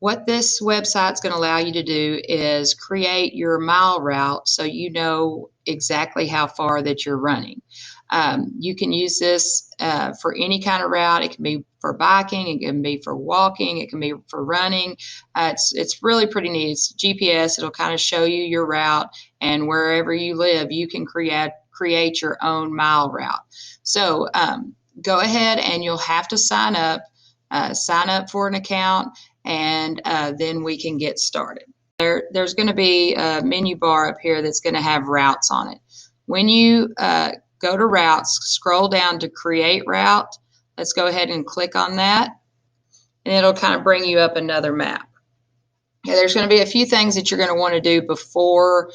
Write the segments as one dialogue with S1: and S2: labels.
S1: what this website's going to allow you to do is create your mile route so you know exactly how far that you're running. You can use this for any kind of route. It can be for biking, it can be for walking, it can be for running. It's really pretty neat. It's GPS. It'll kind of show you your route, and wherever you live, you can create your own mile route. So go ahead and you'll have to sign up for an account, and then we can get started. There's going to be a menu bar up here that's going to have routes on it. When you go to routes, scroll down to create route. Let's go ahead and click on that, and it'll kind of bring you up another map. There's going to be a few things that you're going to want to do before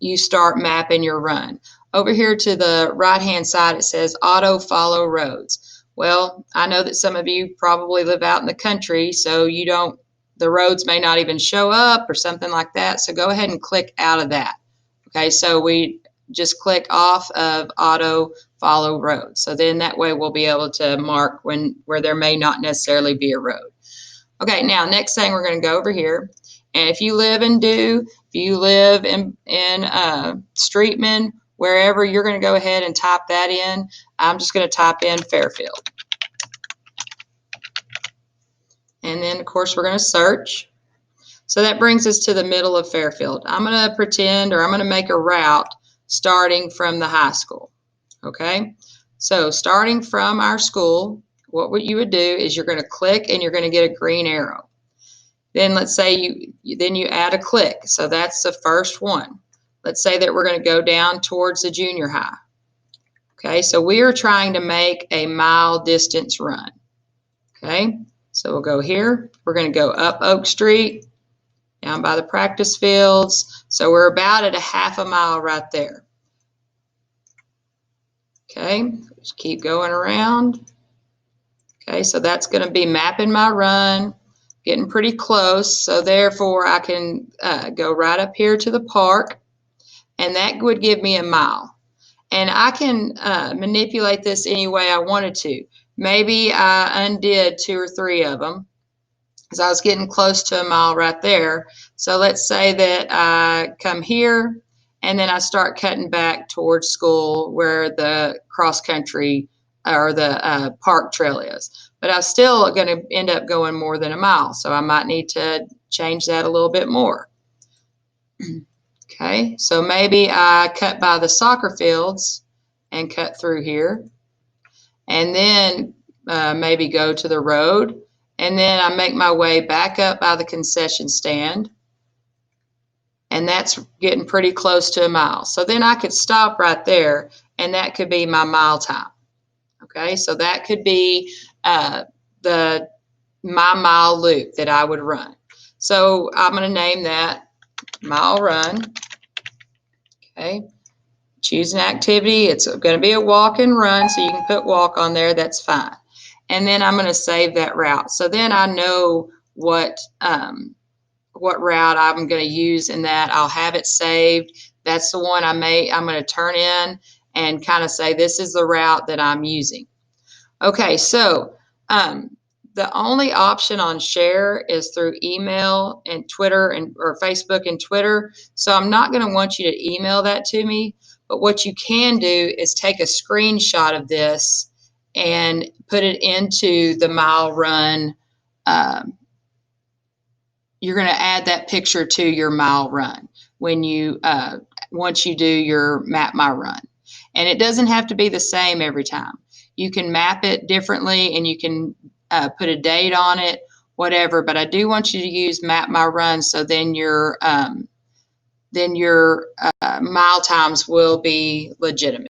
S1: you start mapping your run. Over here to the right hand side, it says auto follow roads. Well, I know that some of you probably live out in the country, so the roads may not even show up or something like that. So go ahead and click out of that. Okay, so we just click off of auto follow roads. So then that way we'll be able to mark where there may not necessarily be a road. Okay, now next thing we're going to go over here. And if you live in Streetman, wherever, you're going to go ahead and type that in. I'm just going to type in Fairfield. And then, of course, we're going to search. So that brings us to the middle of Fairfield. I'm going to make a route starting from the high school. Okay? So starting from our school, what you would do is you're going to click and you're going to get a green arrow. Then let's say you add a click. So that's the first one. Let's say that we're going to go down towards the junior high. Okay, so we are trying to make a mile distance run. Okay, so we'll go here. We're going to go up Oak Street, down by the practice fields. So we're about at a half a mile right there. Okay, just keep going around. Okay, so that's going to be mapping my run, getting pretty close. So therefore, I can go right up here to the park, and that would give me a mile. And I can manipulate this any way I wanted to. Maybe I undid 2 or 3 of them because I was getting close to a mile right there. So let's say that I come here and then I start cutting back towards school where the cross country or the park trail is. But I'm still going to end up going more than a mile. So I might need to change that a little bit more. Okay, so maybe I cut by the soccer fields and cut through here, and then maybe go to the road, and then I make my way back up by the concession stand, and that's getting pretty close to a mile. So then I could stop right there, and that could be my mile time. Okay, so that could be my mile loop that I would run. So I'm going to name that mile run. Okay, choose an activity. It's going to be a walk and run, so you can put walk on there. That's fine. And then I'm going to save that route. So then I know what route I'm going to use in that. I'll have it saved. That's the one I'm going to turn in and kind of say this is the route that I'm using. Okay, so the only option on share is through email and Twitter or Facebook and Twitter. So I'm not going to want you to email that to me. But what you can do is take a screenshot of this and put it into the mile run. You're going to add that picture to your mile run when you once you do your map my run. And it doesn't have to be the same every time. You can map it differently, and you can put a date on it, whatever. But I do want you to use map my run, so then your mile times will be legitimate.